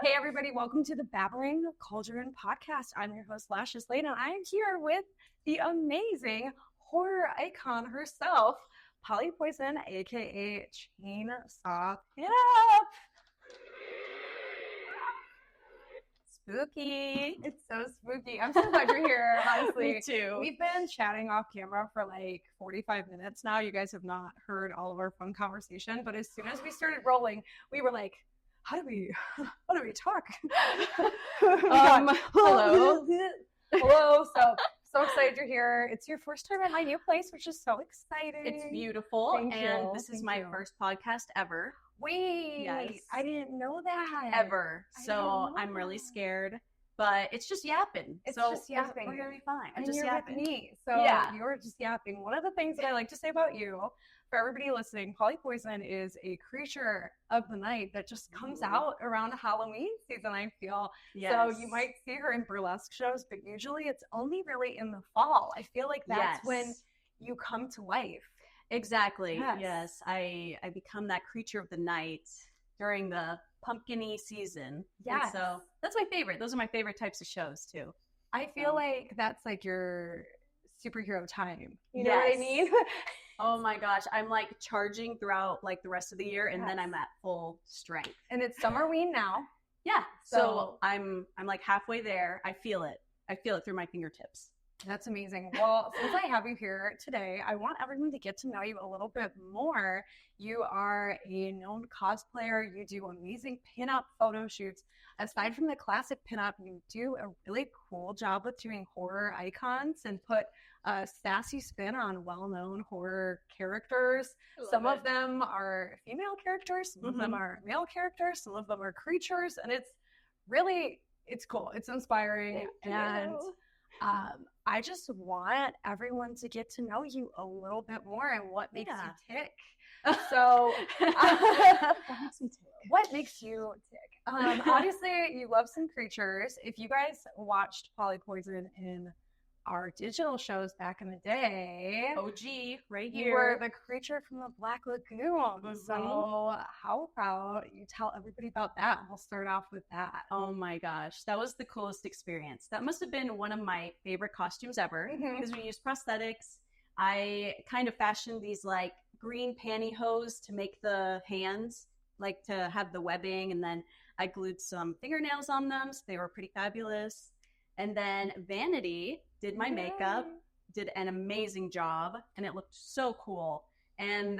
Hey everybody, welcome to the Babbling Cauldron podcast. I'm your host, Lashes Lane, and I am here with the amazing horror icon herself, Polly Poison, aka Chainsaw Pinup. Spooky. It's so spooky. I'm so glad you're here, honestly. Me too. We've been chatting off camera for like 45 minutes now. You guys have not heard all of our fun conversation, but as soon as we started rolling, we were like, how do we talk? Hello. Hello. So excited you're here. It's your first time at my new place, which is so exciting. It's beautiful. Thank and you. this is Thank my you. first podcast ever. Wait, Yes. I didn't know that. Ever. I So didn't know I'm really that. scared. But it's just yapping. It's so just yapping. We're gonna be fine. I'm And just you're yapping. with me, so Yeah. you're just yapping. One of the things that I like to say about you, for everybody listening, Polly Poison is a creature of the night that just comes out around Halloween season, I feel. Yes. So you might see her in burlesque shows, but usually it's only really in the fall. I feel like that's when you come to life. Exactly. Yes. Yes. I become that creature of the night during the pumpkin-y season. Yes. And so that's my favorite. Those are my favorite types of shows too. I feel like that's like your superhero time. You know what I Yes. mean? Oh my gosh. I'm like charging throughout like the rest of the year and then Yes. I'm at full strength. And it's Summerween now. Yeah. So- So I'm like halfway there. I feel it. I feel it through my fingertips. That's amazing. Well, since I have you here today, I want everyone to get to know you a little bit more. You are a known cosplayer. You do amazing pinup photo shoots. Aside from the classic pinup, you do a really cool job with doing horror icons and put a sassy spin on well-known horror characters. Some of them are female characters, some of them are male characters, some of them are creatures, and it's cool. It's inspiring. Thank you. I just want everyone to get to know you a little bit more and what makes you tick. So, That makes me tick. what makes you tick? Obviously, you love some creatures. If you guys watched Polly Poison in our digital shows back in the day, OG right you here. were the creature from the Black Lagoon. So, how about you tell everybody about that? We'll start off with that. Oh my gosh, that was the coolest experience. That must have been one of my favorite costumes ever Mhm. because we used prosthetics. I kind of fashioned these like green pantyhose to make the hands, like to have the webbing, and then I glued some fingernails on them, so they were pretty fabulous. And then Vanity did my makeup, did an amazing job, and it looked so cool. And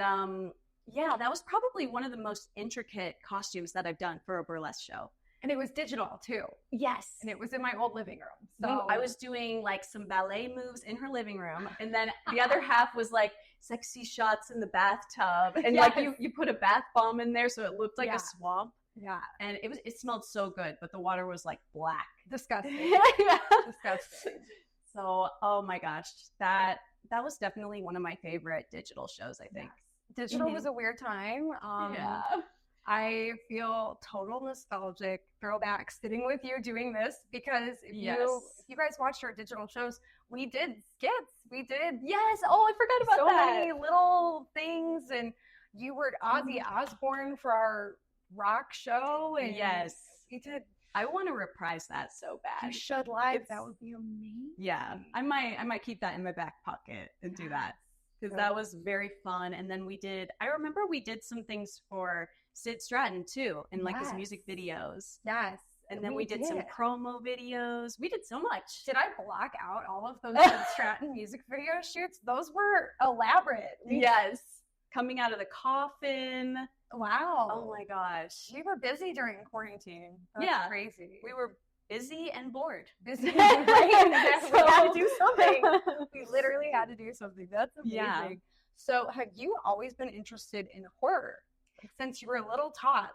yeah, that was probably one of the most intricate costumes that I've done for a burlesque show. And it was digital too. Yes. And it was in my old living room. So I was doing like some ballet moves in her living room, and then the other half was like sexy shots in the bathtub, and like you put a bath bomb in there so it looked like Yeah. a swamp, yeah, and it smelled so good, but the water was like black. disgusting. Yeah. Disgusting. So, oh my gosh, that was definitely one of my favorite digital shows, I think. Digital Mhm. was a weird time. Yeah. I feel total nostalgic throwback sitting with you doing this because if Yes. you guys watched our digital shows, we did skits. We did Yes. Oh, I forgot about so that. many little things, and you were Ozzy Osbourne for our rock show, and Yes. we did I want to reprise that so bad. You Should Live. It's- That would be amazing. Yeah, I might keep that in my back pocket and do that because Good. that was very fun. And then I remember we did some things for Sid Stratton too, in like his Yes. music videos. Yes. And then we did some promo videos. We did so much. Did I block out all of those Sid Stratton music video shoots? Those were elaborate. Yes. Coming out of the coffin. Wow. Oh my gosh. We were busy during quarantine. That's Yeah. crazy. We were busy and bored. busy. Right? Exactly. We had to do something. something. We literally had to do something. That's amazing. Yeah. So have you always been interested in horror? Since you were a little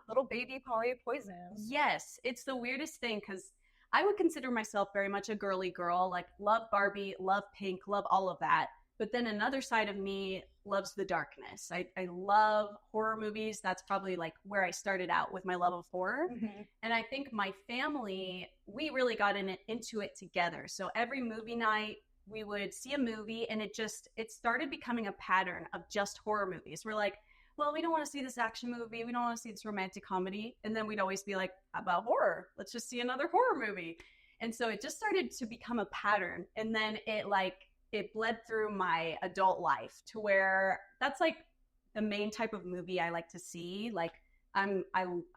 little baby Polly Poison. Yes, it's the weirdest thing because I would consider myself very much a girly girl, like love Barbie, love pink, love all of that. But then another side of me loves the darkness. I love horror movies. That's probably like where I started out with my love of horror. Mhm. And I think my family, we really got into it together. So every movie night, we would see a movie and it started becoming a pattern of just horror movies. We're like, well, we don't want to see this action movie. We don't want to see this romantic comedy. And then we'd always be like, how about horror? Let's just see another horror movie. And so it just started to become a pattern. And then it bled through my adult life to where that's like the main type of movie I like to see. Like I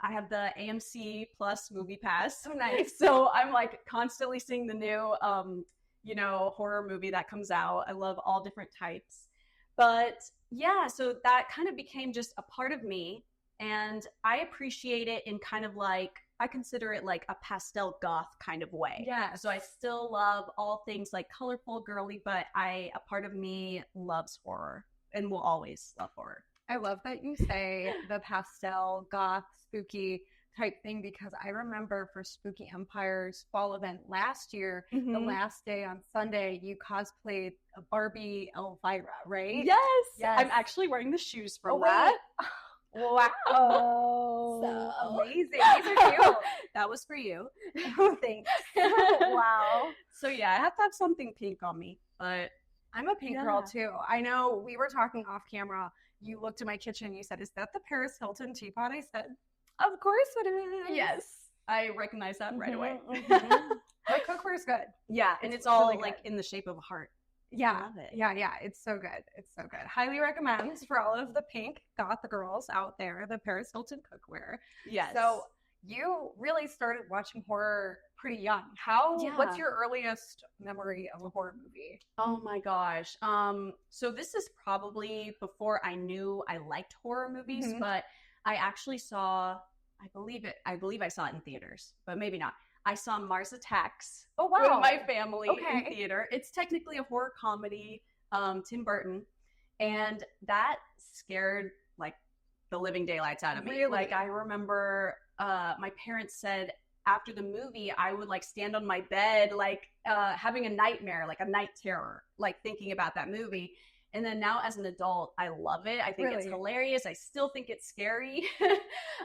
have the AMC Plus movie pass. So nice. So I'm like constantly seeing the new horror movie that comes out. I love all different types. But yeah, so that kind of became just a part of me, and I appreciate it in kind of like, I consider it like a pastel goth kind of way. Yeah. So I still love all things like colorful, girly, but a part of me loves horror and will always love horror. I love that you say the pastel, goth, spooky type thing, because I remember for Spooky Empire's fall event last year, the last day on Sunday, you cosplayed a Barbie Elvira, right? Yes. Yes. I'm actually wearing the shoes from Oh, that. Wow. So amazing. These are cute. That was for you. Oh, thanks. Wow. So yeah, I have to have something pink on me, but I'm a pink girl too. I know we were talking off camera. You looked at my kitchen. You said, "Is that the Paris Hilton teapot?" I said, "Of course it is." yes, I recognize that right away. The cookware's good. Yeah, and it's all really like in the shape of a heart. Yeah, love it. yeah. It's so good. It's so good. Highly recommend for all of the pink goth girls out there, the Paris Hilton cookware. Yes. So you really started watching horror pretty young. What's your earliest memory of a horror movie? Oh my gosh. So this is probably before I knew I liked horror movies, but I actually saw, I believe I saw it in theaters, but maybe not. I saw Mars Attacks Oh wow. with my family Okay. in theater. It's technically a horror comedy, Tim Burton, and that scared like the living daylights out of me. Really? Like I remember my parents said after the movie I would like stand on my bed like having a nightmare, like a night terror, like thinking about that movie. And then now as an adult, I love it. I think it's hilarious. I still think it's scary.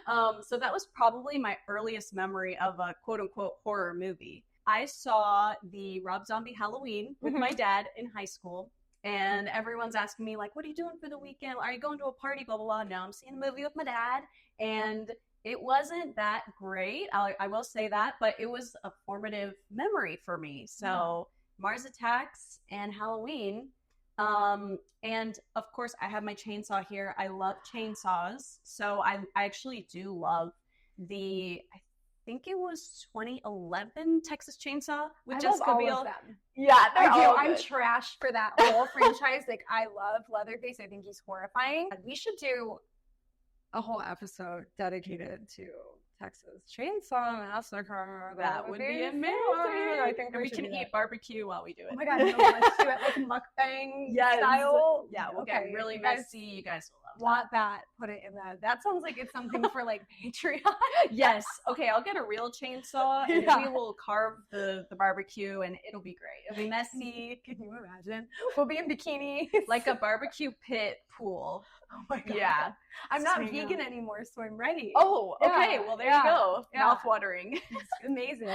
So that was probably my earliest memory of a quote unquote horror movie. I saw the Rob Zombie Halloween with my dad in high school. And everyone's asking me like, what are you doing for the weekend? Are you going to a party? Blah, blah, blah. No, I'm seeing a movie with my dad. And it wasn't that great. I will say that, but it was a formative memory for me. So Mars Attacks and Halloween. And of course I have my chainsaw here. I love chainsaws. So I actually do love I think it was 2011 Texas Chainsaw with Jessica Biel. Yeah, I do. I'm good. trash for that whole franchise. Like I love Leatherface. I think he's horrifying. We should do a whole episode dedicated to Texas Chainsaw Massacre. That would be amazing. I think we can eat barbecue while we do it. Oh my god, no, let's do it like mukbang style. Yeah, we'll get really messy. You guys will love want that. Put it in that. That sounds like it's something for like Patreon. Yes. Okay, I'll get a real chainsaw and we will carve the barbecue and it'll be great. It'll be messy. Can you imagine? We'll be in bikinis. Like a barbecue pit pool. Oh my god. Yeah. I'm not vegan anymore, so I'm ready. Oh, okay. Well, there you go. Yeah. Mouth watering. Amazing.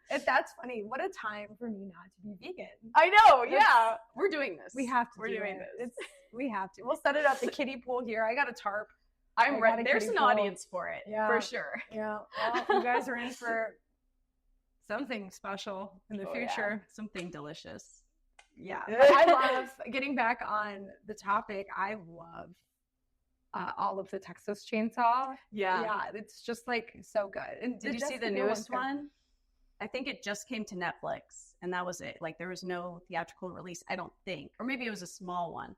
That's funny. What a time for me not to be vegan. I know. Yeah. We're doing this. We have to. We're doing this. We have to. We'll set it up. The kiddie pool here. I got a tarp. I'm ready. There's an audience for it. Yeah. For sure. Yeah. Well, you guys are in for something special in the future. Yeah. Something delicious. Yeah. I love getting back on the topic. I love all of the Texas Chainsaw. Yeah, it's just like so good. And did you see the newest one? I think it just came to Netflix and that was it. Like there was no theatrical release, I don't think. Or maybe it was a small one.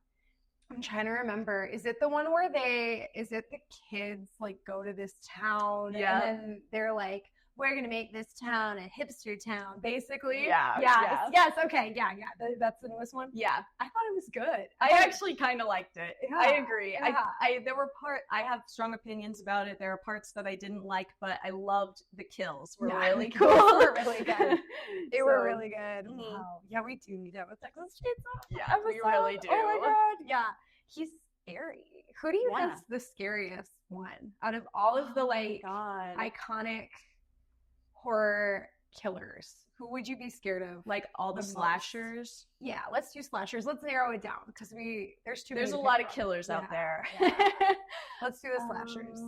I'm trying to remember. Is it the one where the kids like go to this town and then they're like, we're going to make this town a hipster town, basically? Yes. Okay. Yeah. That's the newest one. Yeah. I thought it was good. I actually kind of liked it. Yeah. I agree. Yeah. I have strong opinions about it. There are parts that I didn't like, but I loved the kills. Were really really cool. cool. They were really good. They were really good. Mm-hmm. Wow. Yeah, we do need to have a Texas Chainsaw. Yeah, we really do. Oh my god. Yeah. He's scary. Who do you think's the scariest one out of all of the iconic horror killers. Who would you be scared of? Like all the slashers. Yeah, let's do slashers. Let's narrow it down because there's a lot of killers out there. Yeah. Let's do the slashers.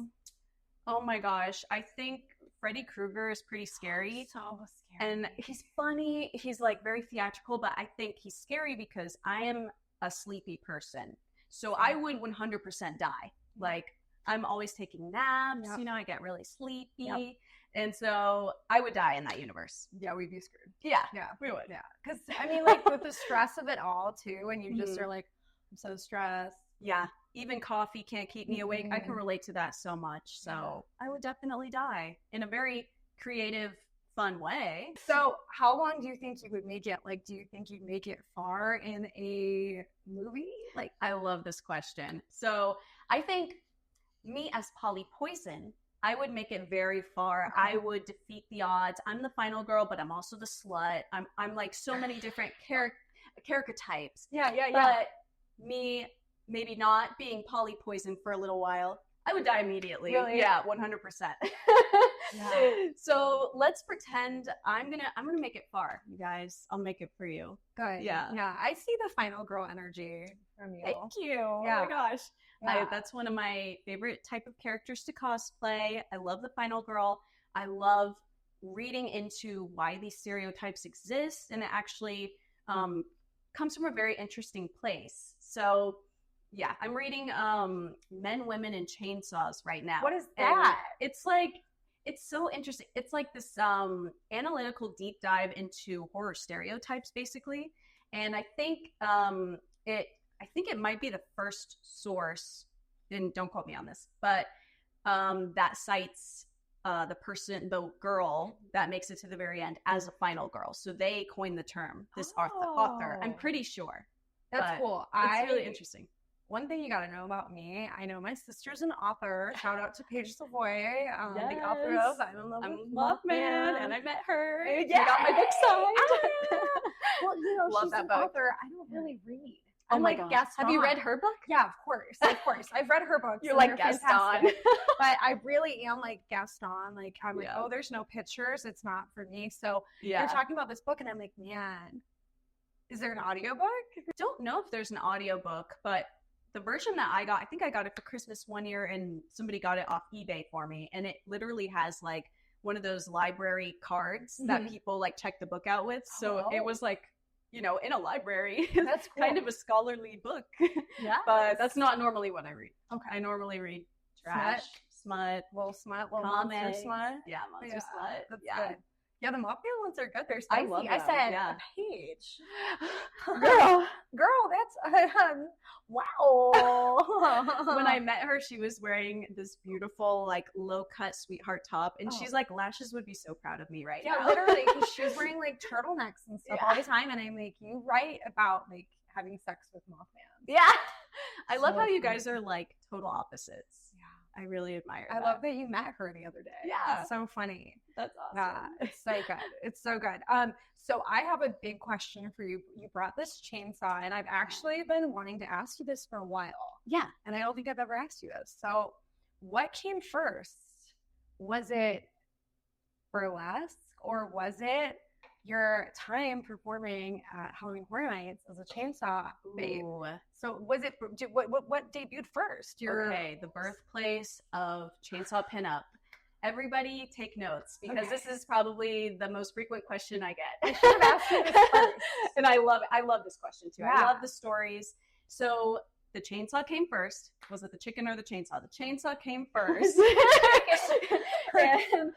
Oh my gosh, I think Freddy Krueger is pretty scary. So scary. And he's funny. He's like very theatrical, but I think he's scary because I am a sleepy person. So I would 100% die. Like I'm always taking naps, you know, I get really sleepy. And so I would die in that universe. Yeah, we'd be screwed. Yeah, we would. Yeah, because I mean, like with the stress of it all too, and you just are like, I'm so stressed. Yeah, even coffee can't keep me awake. I can relate to that so much. So I would definitely die in a very creative, fun way. So how long do you think you would make it? Like, do you think you'd make it far in a movie? Like, I love this question. So I think me as Polly Poison, I would make it very far. I would defeat the odds. I'm the final girl, but I'm also the slut. I'm like so many different character types. Yeah. But me maybe not being Polly Poison for a little while, I would die immediately. Really? Yeah, 100%. So let's pretend I'm gonna make it far, you guys. I'll make it for you. Good. Yeah. I see the final girl energy from you. Thank you. Yeah. Oh my gosh. Yeah. That's one of my favorite type of characters to cosplay. I love the final girl. I love reading into why these stereotypes exist, and it actually comes from a very interesting place. So yeah, I'm reading Men, Women, and Chainsaws right now. What is that? And it's so interesting. It's like this analytical deep dive into horror stereotypes, basically. And I think it might be the first source, and don't quote me on this, but that cites the girl that makes it to the very end as a final girl. So they coined the term, this author. I'm pretty sure. That's cool. It's really interesting. One thing you got to know about me, I know my sister's an author. Shout out to Paige Savoy, the author of I'm in Love with Mothman, and I met her. Yeah. She got my book signed. Well, you know, Love she's that an book. author. I don't really read. Oh I'm my like gosh. Gaston. Have you read her book? Yeah, of course. I've read her books. You're and like they're Gaston. fantastic. But I really am like Gaston. Like I'm like, Yeah. oh, there's no pictures. It's not for me. So Yeah. you're talking about this book, and I'm like, man, is there an audiobook? I don't know if there's an audiobook, but the version that I got, I think I got it for Christmas one year, and somebody got it off eBay for me. And it literally has like one of those library cards that people like check the book out with. So it was like, you know, in a library. That's cool. kind of a scholarly book. Yeah. But that's not normally what I read. Okay. I normally read trash, smut, little smut, little comics. monster smut. Yeah, monster Yeah, smut. that's Yeah. good. Yeah, the Mafia ones are good. They're I spicy. love I them, said, yeah. Paige. Girl, that's wow. When I met her, she was wearing this beautiful, like, low-cut sweetheart top, and she's like, Lashes would be so proud of me right now. Yeah, literally, because she was wearing like turtlenecks and stuff all the time, and I'm like, you write about like having sex with Mothman. Yeah. I love So how you funny. guys are like total opposites. I really admire I that. love that you met her the other day. Yeah. It's so funny. That's awesome. Yeah, it's so good. It's so good. So I have a big question for you. You brought this chainsaw, and I've actually been wanting to ask you this for a while. Yeah. And I don't think I've ever asked you this. So what came first? Was it burlesque, or was it your time performing at Halloween Horror Nights as a chainsaw babe? Ooh. So was it, what debuted first? Okay, the birthplace of Chainsaw Pinup. Everybody take notes, because this is probably the most frequent question I get. I should have asked you this first. And I love this question too. Yeah. I love the stories. So the chainsaw came first. Was it the chicken or the chainsaw? The chainsaw came first. And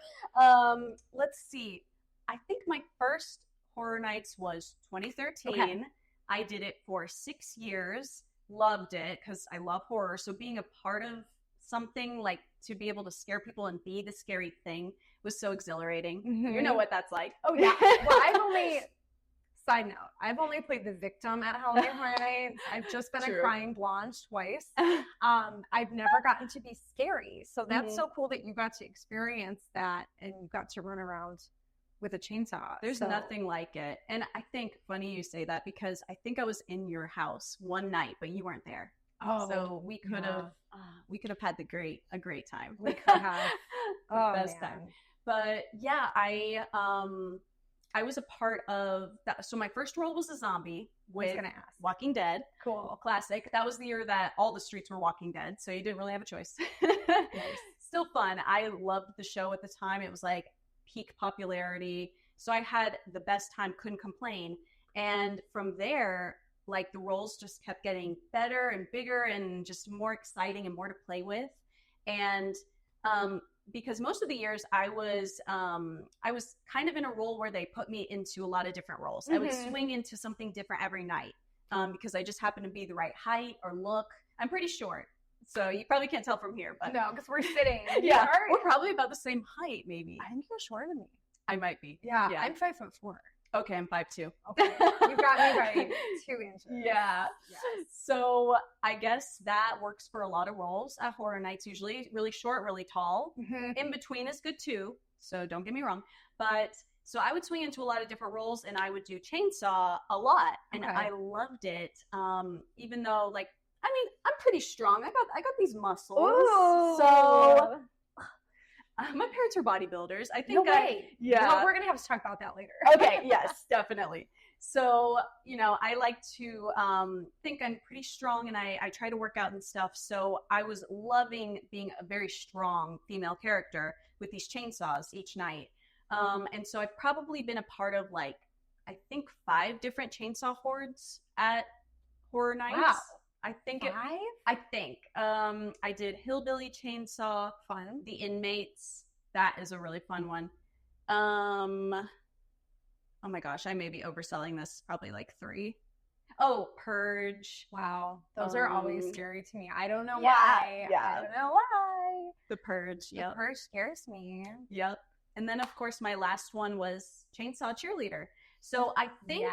let's see. I think my first Horror Nights was 2013. Okay. I did it for 6 years. Loved it because I love horror. So being a part of something, like to be able to scare people and be the scary thing, was so exhilarating. Mhm. You know what that's like. Oh yeah. Well, side note, I've only played the victim at Halloween Horror Nights. I've just been a crying blonde twice. I've never gotten to be scary. So that's so cool that you got to experience that, and you got to run around with a chainsaw. There's nothing like it. And I think, funny you say that, because I think I was in your house one night, but you weren't there. Oh, so we could have had a great time. We could have. Oh, Best man. time. But yeah, I was a part of that. So my first role was a zombie with Walking Dead. Cool. Classic. That was the year that all the streets were Walking Dead, so you didn't really have a choice. Nice. Still fun. I loved the show at the time. It was like peak popularity. So I had the best time, couldn't complain. And from there, like the roles just kept getting better and bigger and just more exciting and more to play with. And because most of the years I was kind of in a role where they put me into a lot of different roles. I would swing into something different every night because I just happened to be the right height or look. I'm pretty short, so you probably can't tell from here, but no, because we're sitting. Yeah, we're probably about the same height, maybe. I think you're shorter than me. I might be. Yeah. I'm 5'4". Okay, I'm 5'2". Okay, you got me by 2 inches. Yeah. Yes. So I guess that works for a lot of roles at Horror Nights. Usually, really short, really tall. In between is good too. So don't get me wrong. But so I would swing into a lot of different roles, and I would do Chainsaw a lot, and I loved it. Even though, like, I mean, I'm pretty strong. I got these muscles. Ooh. So. My parents are bodybuilders. I think. No way. Yeah. Well, we're gonna have to talk about that later. Okay. Yes, definitely. So, I like to think I'm pretty strong, and I try to work out and stuff. So I was loving being a very strong female character with these chainsaws each night. And so I've probably been a part of I think 5 different chainsaw hordes at Horror Nights. Wow. I think 5? I did Hillbilly Chainsaw, fun. The Inmates. That is a really fun one. Oh my gosh, I may be overselling this. Probably 3. Oh, Purge. Wow, those are always scary to me. I don't know Yeah, why. yeah. I don't know why. The Purge. The Purge scares me. Yep. And then of course my last one was Chainsaw Cheerleader. So I think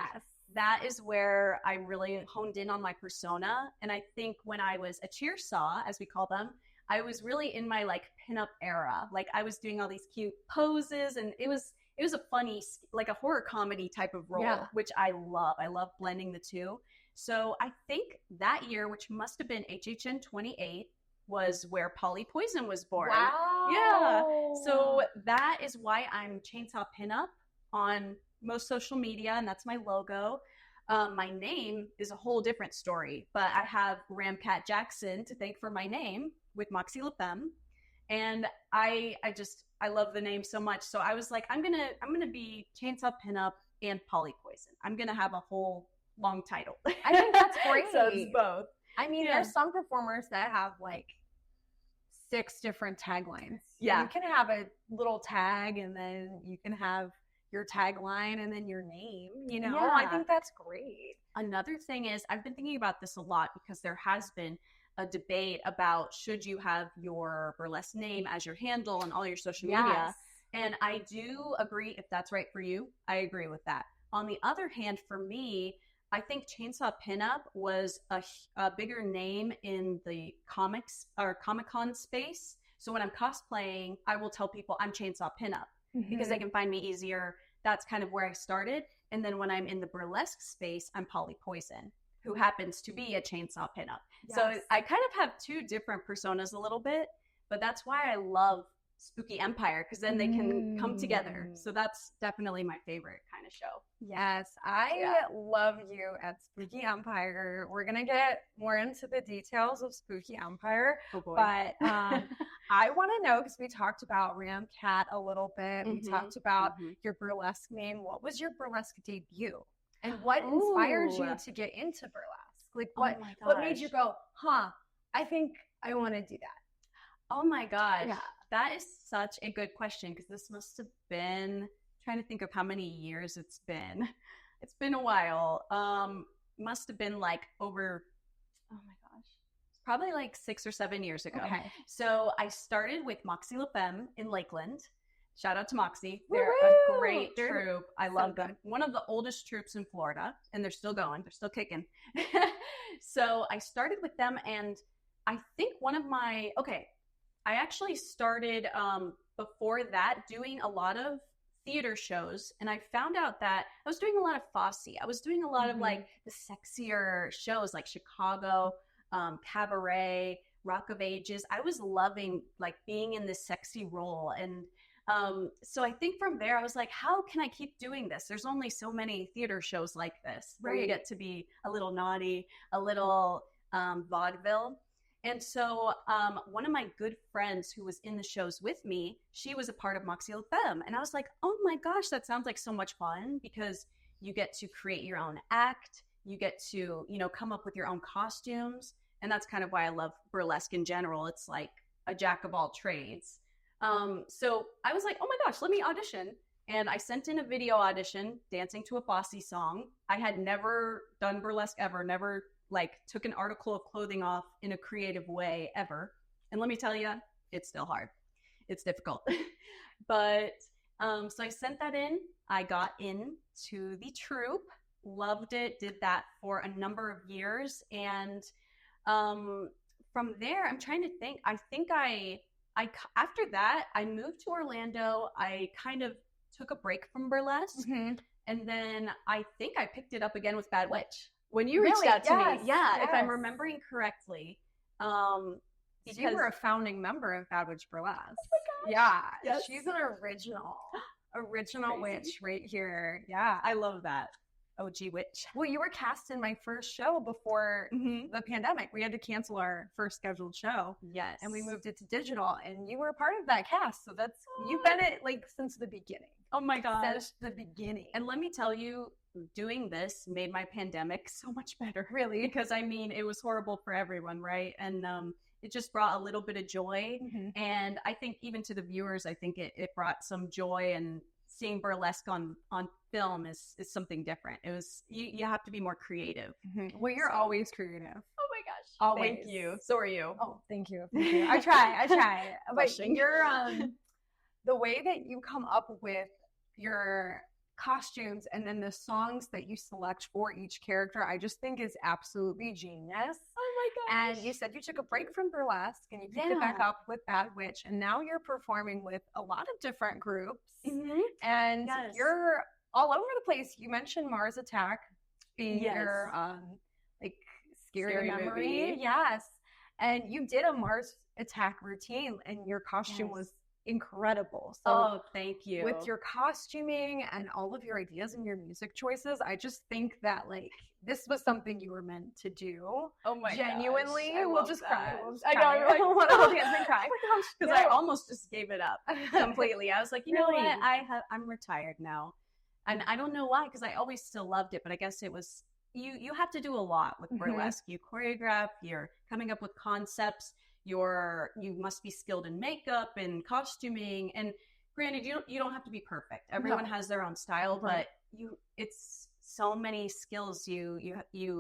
that is where I really honed in on my persona. And I think when I was a cheersaw, as we call them, I was really in my pinup era. I was doing all these cute poses, and it was a funny, a horror comedy type of role, which I love. I love blending the two. So I think that year, which must have been HHN 28, was where Polly Poison was born. Wow. Yeah. So that is why I'm Chainsaw Pinup on most social media, and that's my logo. My name is a whole different story, but I have Ramcat Jackson to thank for my name with Moxie LaFemme, and I love the name so much. So I was like, I'm gonna be Chainsaw Pinup and Polly Poison. I'm gonna have a whole long title. I think that's great. So it's both. I mean, there's some performers that have 6 different taglines. Yeah. You can have a little tag, and then you can have your tagline and then your name, Yeah. I think that's great. Another thing is, I've been thinking about this a lot because there has been a debate about should you have your burlesque name as your handle on all your social media. And I do agree, if that's right for you, I agree with that. On the other hand, for me, I think Chainsaw Pinup was a bigger name in the comics or Comic-Con space. So when I'm cosplaying, I will tell people I'm Chainsaw Pinup because they can find me easier. That's kind of where I started. And then when I'm in the burlesque space, I'm Polly Poison, who happens to be a Chainsaw Pinup. Yes. So I kind of have 2 different personas a little bit, but that's why I love Spooky Empire, because then they can come together. So that's definitely my favorite kind of show. Yes, I love you at Spooky Empire. We're going to get more into the details of Spooky Empire. Oh boy. But I want to know, because we talked about Ramcat a little bit. We talked about your burlesque name. What was your burlesque debut? And what inspired you to get into burlesque? What made you go, I think I want to do that? Oh my gosh. Yeah. That is such a good question, because this must have been, trying to think of how many years it's been. It's been a while. Must have been over, oh my gosh, it's probably 6 or 7 years ago. Okay. So I started with Moxie LaFemme in Lakeland. Shout out to Moxie. They're Woo-hoo! a great troupe. I So love them. good. One of the oldest troupes in Florida, and they're still going. They're still kicking. So I started with them, and I think I actually started before that doing a lot of theater shows, and I found out that I was doing a lot of Fosse. I was doing a lot of the sexier shows like Chicago, Cabaret, Rock of Ages. I was loving being in this sexy role, and So I think from there, I was like, how can I keep doing this? There's only so many theater shows like this where you get to be a little naughty, a little vaudeville. And so one of my good friends who was in the shows with me, she was a part of Moxie Femme. And I was like, oh my gosh, that sounds like so much fun because you get to create your own act. You get to, come up with your own costumes. And that's kind of why I love burlesque in general. It's like a jack of all trades. So I was like, oh my gosh, let me audition. And I sent in a video audition dancing to a Fosse song. I had never done burlesque ever, never took an article of clothing off in a creative way ever. And let me tell you, it's still hard. It's difficult. But so I sent that in. I got into the troupe, loved it, did that for a number of years. And from there, I'm trying to think. I think I after that, I moved to Orlando. I kind of took a break from burlesque. Mm-hmm. And then I think I picked it up again with Bad Witch. When you reached out to me, if I'm remembering correctly, because you were a founding member of Bad Witch Burlesque. Oh my gosh. Yeah, yes. She's an original witch right here. Yeah, I love that. OG witch. Well, you were cast in my first show before the pandemic. We had to cancel our first scheduled show. Yes, and we moved it to digital, and you were a part of that cast. So you've been it since the beginning. Oh my gosh, since the beginning. And let me tell you, doing this made my pandemic so much better, really, because it was horrible for everyone, right? And it just brought a little bit of joy, and I think even to the viewers, I think it brought some joy. And seeing burlesque on film is something different. It was you have to be more creative. Well, you're always creative. Oh my gosh, always. Thank you. So are you. Oh, thank you. I try. But you're the way that you come up with your costumes and then the songs that you select for each character, I just think is absolutely genius. Oh my gosh. And you said you took a break from burlesque and you picked it back up with Bad Witch, and now you're performing with a lot of different groups. And you're all over the place. You mentioned Mars Attack being your scary memory. Movie. Yes. And you did a Mars Attack routine and your costume was incredible. So thank you. With your costuming and all of your ideas and your music choices, I just think that this was something you were meant to do. Oh my genuinely gosh, we'll just cry. I know, I want to hold hands and cry. Oh my gosh, because I almost just gave it up completely. I was like, you know what, I'm retired now, and I don't know why, because I always still loved it, but I guess it was you have to do a lot with burlesque. You choreograph, you're coming up with concepts. You must be skilled in makeup and costuming, and granted, you don't have to be perfect. Everyone has their own style, but it's so many skills you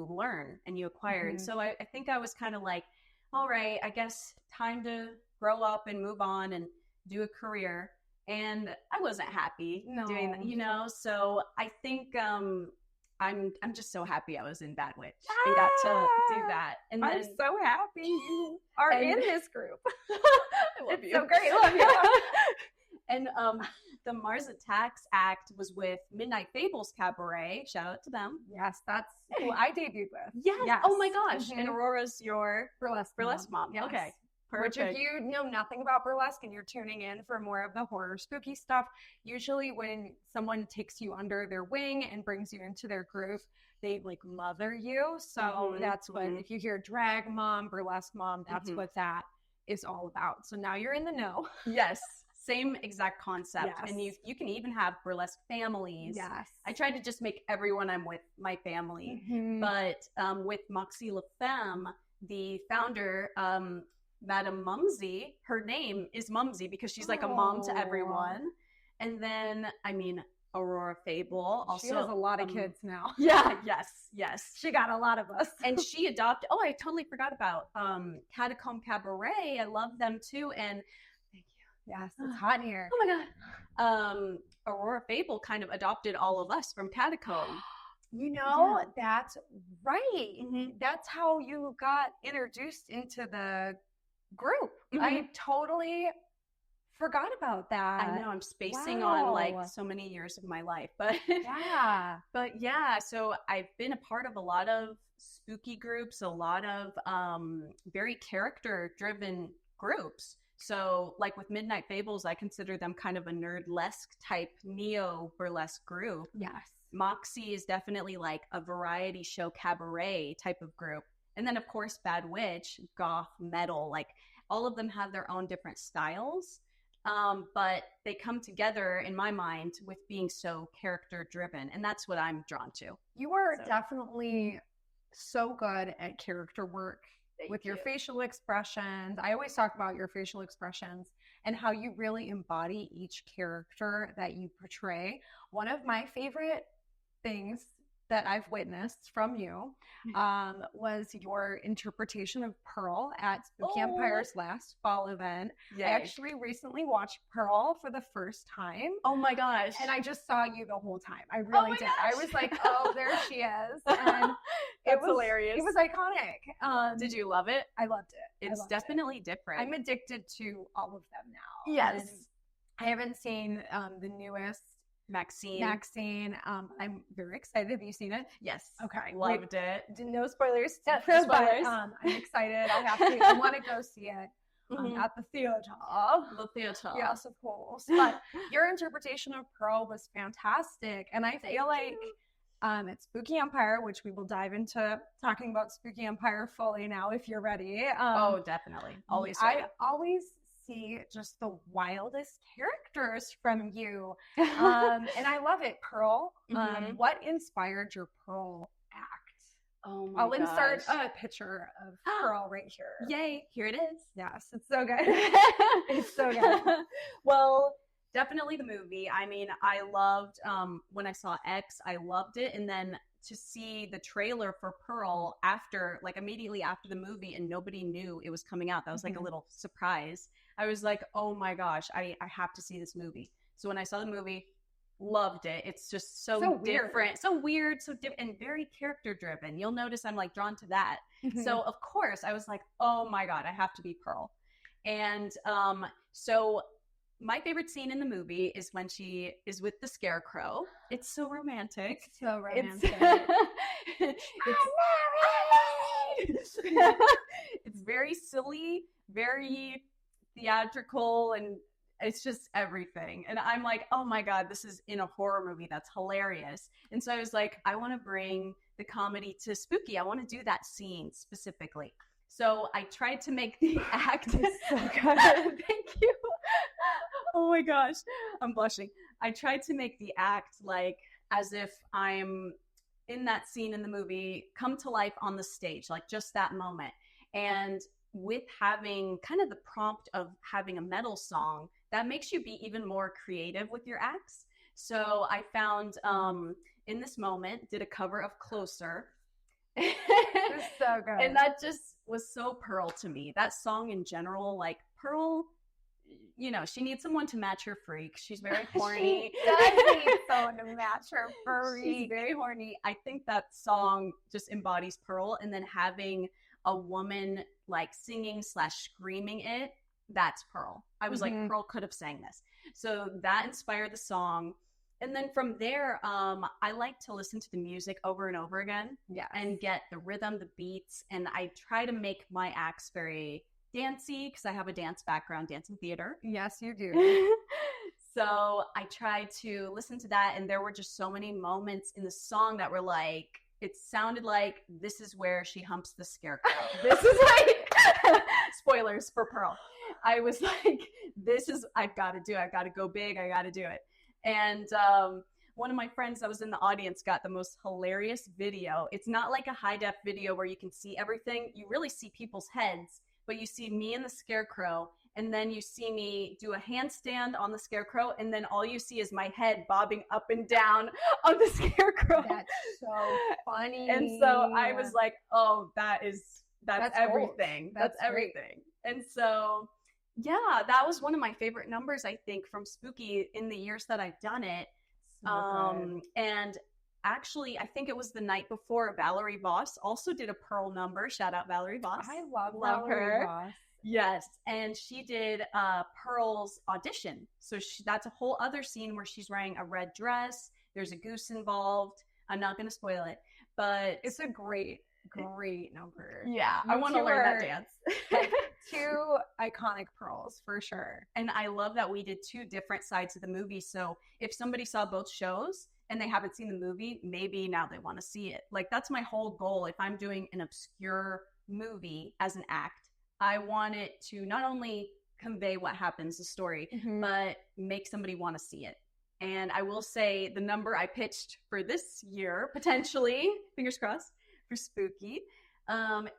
learn and you acquire. And so I think I was kind of like, all right, I guess time to grow up and move on and do a career. And I wasn't happy doing that, so I think I'm just so happy I was in Bad Witch and got to do that. And then, I'm so happy you are in this group. I love you. So great. I love you. And the Mars Attacks act was with Midnight Fables Cabaret. Shout out to them. Yes, that's who I debuted with. Yes. Oh my gosh. And Aurora's your burlesque mom. Yes. Okay. Perfect. Which if you know nothing about burlesque and you're tuning in for more of the horror spooky stuff, usually when someone takes you under their wing and brings you into their group, they mother you. So that's what, if you hear drag mom, burlesque mom, that's what that is all about. So now you're in the know. Yes. Same exact concept. Yes. And you can even have burlesque families. Yes. I tried to just make everyone I'm with my family. But with Moxie Femme, the founder, Madam Mumsy, her name is Mumsy because she's like a mom to everyone. And then, Aurora Fable also. She has a lot of kids now. Yeah, yes. She got a lot of us. And she adopted, I totally forgot about Catacomb Cabaret. I love them too. And thank you. Yes, it's hot in here. Oh my God. Aurora Fable kind of adopted all of us from Catacomb. That's right. That's how you got introduced into the group. I totally forgot about that. I know, I'm spacing on so many years of my life, but so I've been a part of a lot of spooky groups, a lot of very character driven groups. So like with Midnight Fables, I consider them kind of a nerdlesque type neo-burlesque group. Yes. Moxie is definitely like a variety show cabaret type of group. And then, of course, Bad Witch, goth, metal, like all of them have their own different styles. But they come together, in my mind, with being so character driven. And that's what I'm drawn to. You are definitely so good at character work with your facial expressions. I always talk about your facial expressions and how you really embody each character that you portray. One of my favorite things that I've witnessed from you was your interpretation of Pearl at Spooky Empire's last fall event. Yay. I actually recently watched Pearl for the first time. Oh my gosh. And I just saw you the whole time. I really did. Gosh. I was like, oh, there she is. And it was hilarious. It was iconic. Did you love it? I loved it. It's definitely different. I'm addicted to all of them now. Yes. And I haven't seen the newest Maxine. I'm very excited. Have you seen it? Yes. Okay. Loved it. No spoilers. No spoilers. But, I'm excited. I want to go see it at the theater. The theater. Yes, of course. But your interpretation of Pearl was fantastic. And I feel like at Spooky Empire, which we will dive into talking about Spooky Empire fully now if you're ready. Oh, definitely. Always ready. I always see just the wildest characters from you. And I love it, Pearl. What inspired your Pearl act? Oh my I'll insert a picture of Pearl right here. Yay, here it is. Yes, it's so good. It's so good. Well, definitely the movie. I mean, I loved when I saw X, I loved it. And then to see the trailer for Pearl immediately after the movie and nobody knew it was coming out. That was like a little surprise. I was like, oh my gosh, I have to see this movie. So when I saw the movie, loved it. It's just so different, so weird, so different, and very character driven. You'll notice I'm like drawn to that. So of course I was like, oh my God, I have to be Pearl. And so my favorite scene in the movie is when she is with the scarecrow. It's so romantic. It's so romantic. It's very silly, very theatrical, and it's just everything. And I'm like, oh my God, this is in a horror movie. That's hilarious. And so I was like, I want to bring the comedy to spooky. I want to do that scene specifically. So I tried to make the act. So good. Thank you. Oh my gosh, I'm blushing. I tried to make the act like as if I'm in that scene in the movie come to life on the stage, like just that moment. And with having kind of the prompt of having a metal song, that makes you be even more creative with your acts. So I found in this moment, did a cover of Closer. It's so good. And that just was so Pearl to me. That song in general, like Pearl, you know, she needs someone to match her freak. She's very horny. She does need someone to match her freak. She's very horny. I think that song just embodies Pearl. And then having a woman like singing / screaming it, that's Pearl. I was like, Pearl could have sang this. So that inspired the song. And then from there, I like to listen to the music over and over again and get the rhythm, the beats. And I try to make my acts very dancey because I have a dance background, dance and theater. Yes, you do. So I tried to listen to that. And there were just so many moments in the song that were like, it sounded like this is where she humps the scarecrow. This is like, spoilers for Pearl. I was like, I've got to do it. I've got to go big. I got to do it. And one of my friends that was in the audience got the most hilarious video. It's not like a high def video where you can see everything. You really see people's heads, but you see me and the scarecrow. And then you see me do a handstand on the scarecrow. And then all you see is my head bobbing up and down on the scarecrow. That's so funny. And so I was like, oh, that's everything. That's everything. And so, yeah, that was one of my favorite numbers, I think, from Spooky in the years that I've done it. And actually, I think it was the night before, Valerie Voss also did a Pearl number. Shout out Valerie Voss. I love Valerie Voss. Yes. And she did Pearl's audition. So that's a whole other scene where she's wearing a red dress. There's a goose involved. I'm not going to spoil it, but it's a great number. Yeah. I want to learn that dance. Like two iconic pearls for sure. And I love that we did two different sides of the movie. So if somebody saw both shows and they haven't seen the movie, maybe now they want to see it. Like, that's my whole goal. If I'm doing an obscure movie as an act, I want it to not only convey what happens, the story, but make somebody want to see it. And I will say the number I pitched for this year, potentially, fingers crossed, for Spooky,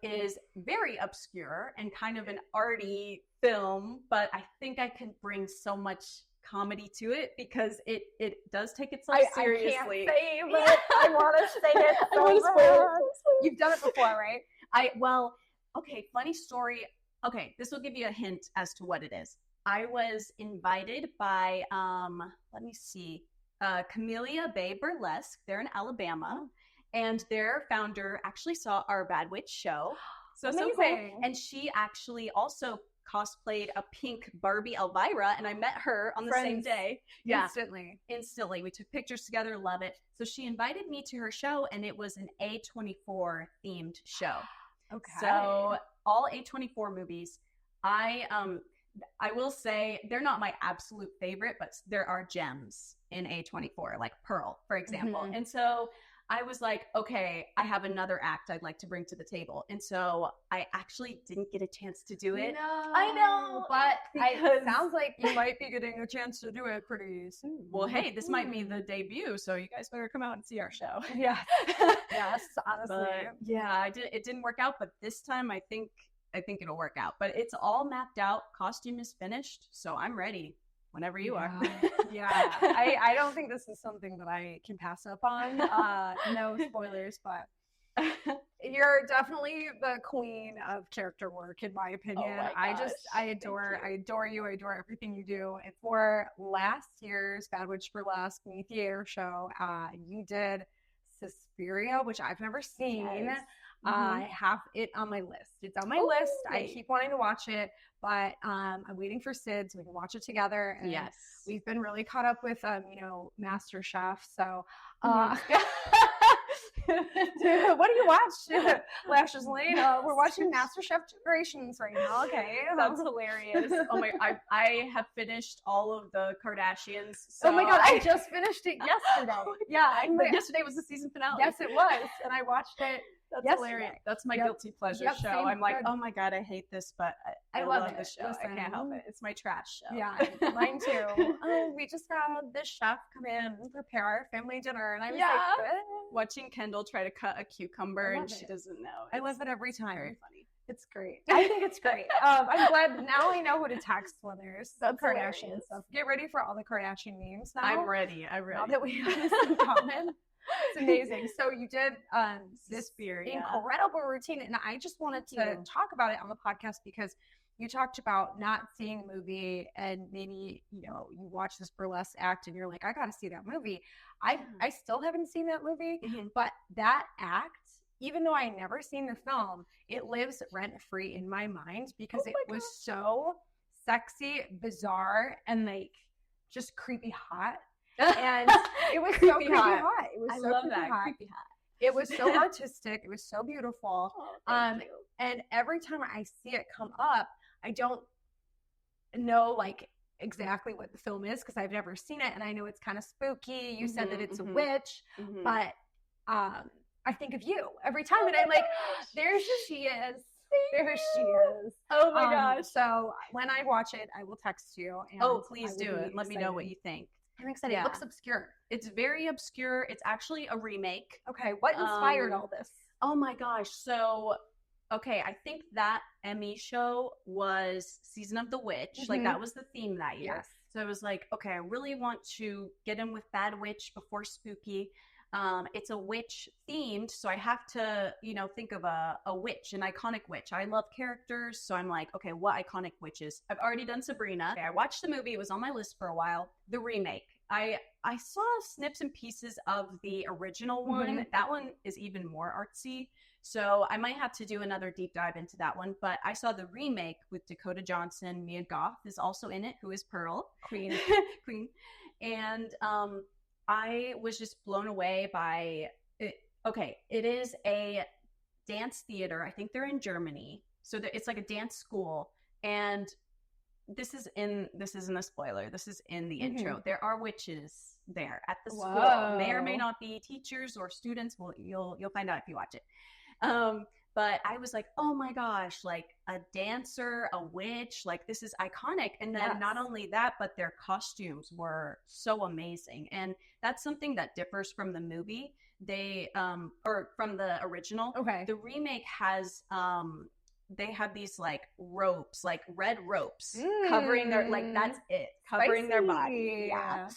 is very obscure and kind of an arty film, but I think I can bring so much comedy to it because it does take itself seriously. I can't say, but I want to say it so bad. You've done it before, right? Okay, funny story. Okay, this will give you a hint as to what it is. I was invited by, Camellia Bay Burlesque. They're in Alabama. And their founder actually saw our Bad Witch show. So cool. And she actually also cosplayed a pink Barbie Elvira, and I met her on the same day. Yeah. Instantly. We took pictures together, love it. So she invited me to her show, and it was an A24 themed show. Okay. So all A24 movies, I will say they're not my absolute favorite, but there are gems in A24, like Pearl, for example. And so I was like, okay, I have another act I'd like to bring to the table. And so I actually didn't get a chance to do it. No. I know, but it sounds like you might be getting a chance to do it pretty soon. Well, hey, this might be the debut, so you guys better come out and see our show. Yeah. Yes, honestly. But, yeah, it didn't work out, but this time I think it'll work out. But it's all mapped out. Costume is finished, so I'm ready whenever you are. Yeah. I don't think this is something that I can pass up on. No spoilers, but you're definitely the queen of character work, in my opinion. Oh my gosh. I adore you. I adore everything you do. And for last year's Bad Witch Burlesque mini theater show, you did Suspiria, which I've never seen. Yes. I have it on my list. It's on my list. I keep wanting to watch it, but I'm waiting for Sid so we can watch it together. And yes. We've been really caught up with, Master Chef. So, dude, what do you watch? Lashes Lane. We're watching Master Chef Generations right now. Okay, that's hilarious. Oh my! I have finished all of the Kardashians. So oh my god! I just finished it yesterday. Yeah, yesterday was the season finale. Yes, it was, and I watched it. That's hilarious. That's my guilty pleasure show. I'm like, oh my god, I hate this, but I love the show. Listen, I can't help it. It's my trash show. Yeah, mine too. We just got this chef come in and prepare our family dinner, and I was like, watching Kendall try to cut a cucumber, and she doesn't know. I love it every time. Very funny. It's great. I think it's great. I'm glad now I know who to text when there's Kardashian stuff. Get ready for all the Kardashian memes now. I'm ready. Now that we have this in common. It's amazing. So you did this incredible routine, and I just wanted to talk about it on the podcast because you talked about not seeing a movie, and maybe you watch this burlesque act and you're like, I got to see that movie. I still haven't seen that movie, but that act, even though I never seen the film, it lives rent free in my mind because it was so sexy, bizarre, and like just creepy hot. And it was so creepy hot. It was so love that. Creepy hot. It was so artistic. It was so beautiful. Thank you. And every time I see it come up, I don't know like exactly what the film is because I've never seen it, and I know it's kind of spooky. You said that it's a witch, but I think of you every time, and I'm like, there she is. There she is. Oh my gosh. So when I watch it, I will text you. And please do it. Let me know what you think. I'm excited. Yeah. It looks obscure. It's very obscure. It's actually a remake. Okay. What inspired all this? Oh my gosh. So, I think that Emmy show was Season of the Witch. Like that was the theme that year. Yes. So I was like, okay, I really want to get in with Bad Witch before Spooky. It's a witch themed, so I have to, think of a witch, an iconic witch. I love characters, so I'm like, okay, what iconic witches? I've already done Sabrina. Okay, I watched the movie. It was on my list for a while. The remake. I saw snips and pieces of the original one. That one is even more artsy, so I might have to do another deep dive into that one. But I saw the remake with Dakota Johnson. Mia Goth is also in it, who is Pearl. Queen. And I was just blown away by it. Okay, it is a dance theater. I think they're in Germany. So it's like a dance school And this isn't a spoiler. This is in the intro. There are witches there at the school. May or may not be teachers or students. Well, you'll find out if you watch it. But I was like, oh my gosh, like a dancer, a witch, like this is iconic. And then not only that, but their costumes were so amazing. And that's something that differs from the movie. They or from the original. Okay. The remake has they have these like ropes, like red ropes covering their, like that's it, covering their body. Yeah.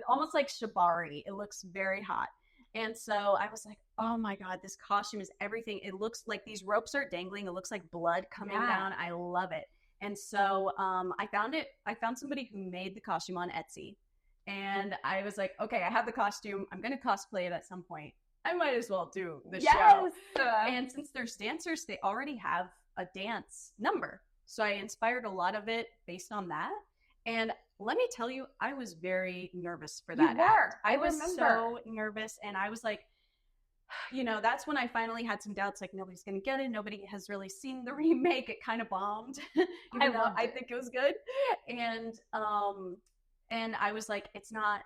Almost like shibari. It looks very hot. And so I was like, oh my God, this costume is everything. It looks like these ropes are dangling. It looks like blood coming down. I love it. And so I found somebody who made the costume on Etsy. And I was like, okay, I have the costume. I'm going to cosplay it at some point. I might as well do the show. And since there's dancers, they already have a dance number. So I inspired a lot of it based on that. And let me tell you, I was very nervous for that act. I was so nervous, and I was like, that's when I finally had some doubts, like nobody's going to get it. Nobody has really seen the remake. It kind of bombed. I think it was good. And I was like, it's not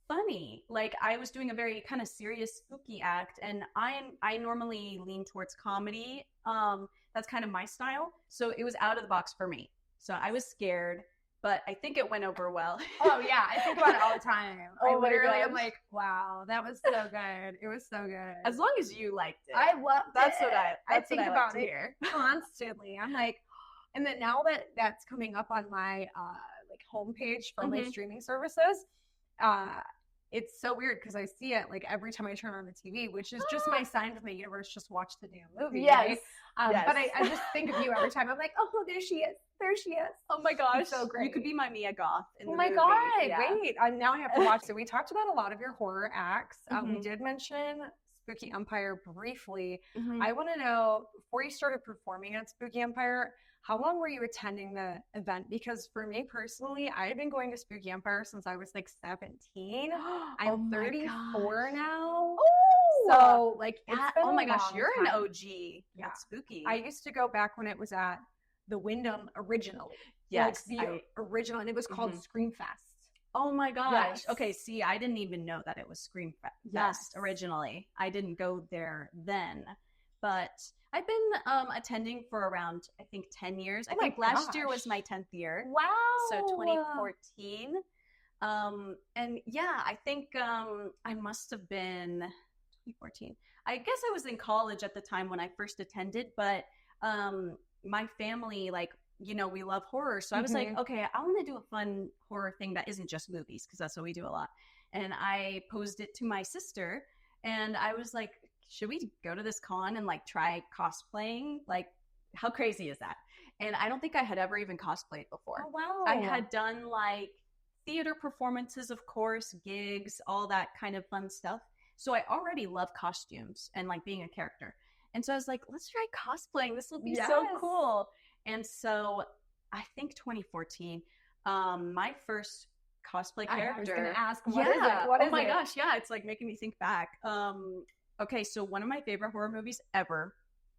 funny. Like I was doing a very kind of serious, spooky act, and I normally lean towards comedy. That's kind of my style. So it was out of the box for me. So I was scared. But I think it went over well. Oh, yeah. I think about it all the time. I'm like, wow, that was so good. It was so good. As long as you liked it. I loved it. That's what I think about it constantly. I'm like, and then now that that's coming up on my like homepage for my streaming services, it's so weird because I see it like every time I turn on the TV, which is just my sign from the universe. Just watch the damn movie. Yes. Right? But I just think of you every time. I'm like, oh, there she is. There she is. Oh my gosh. It's so great. You could be my Mia Goth in the movie. Oh my God. Yeah. Wait. Now I have to watch it. We talked about a lot of your horror acts. We did mention Spooky Empire briefly. I want to know, before you started performing at Spooky Empire, how long were you attending the event? Because for me personally, I've been going to Spooky Empire since I was like 17. I'm 34 now. Oh, so like, it's been oh my gosh, you're time. An OG. Yeah, Spooky. I used to go back when it was at the Wyndham originally. Yes, like the original, and it was called Screamfest. Oh my gosh. Yes. Okay, see, I didn't even know that it was Screamfest originally. I didn't go there then, but I've been attending for around, I think, 10 years. I think last year was my 10th year. Wow. So 2014. And yeah, I think I must have been 2014. I guess I was in college at the time when I first attended, but my family, like, we love horror. So I was like, okay, I want to do a fun horror thing that isn't just movies, because that's what we do a lot. And I posed it to my sister, and I was like, should we go to this con and like try cosplaying? Like, how crazy is that? And I don't think I had ever even cosplayed before. Oh, wow. I had done like theater performances, of course, gigs, all that kind of fun stuff. So I already love costumes and like being a character. And so I was like, let's try cosplaying. This will be so cool. And so I think 2014, my first cosplay character. I was going to ask, what is it? What is oh my gosh, yeah, it's like making me think back. Okay, so one of my favorite horror movies ever,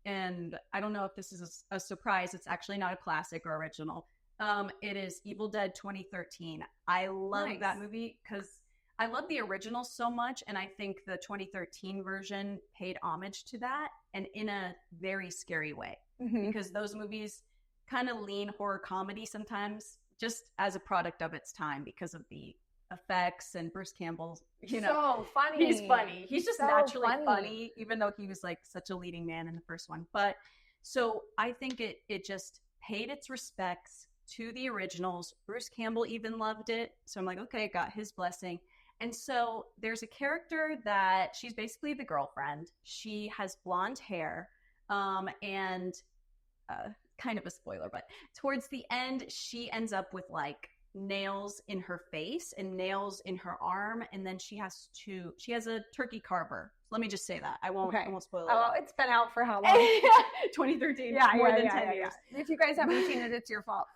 and I don't know if this is a surprise, it's actually not a classic or original. It is Evil Dead 2013. I love that movie because I love the original so much, and I think the 2013 version paid homage to that, and in a very scary way, because those movies kind of lean horror comedy sometimes, just as a product of its time because of the effects, and Bruce Campbell, so funny. He's funny. He's just so naturally funny, even though he was like such a leading man in the first one. But so I think it just paid its respects to the originals. Bruce Campbell even loved it. So I'm like, okay, got his blessing. And so there's a character that she's basically the girlfriend. She has blonde hair, and kind of a spoiler, but towards the end, she ends up with like nails in her face and nails in her arm, and then she has a turkey carver. Let me just say that. I won't spoil it. Oh, it's been out for how long? 2013. Yeah, more than 10 years. If you guys haven't seen it, it's your fault.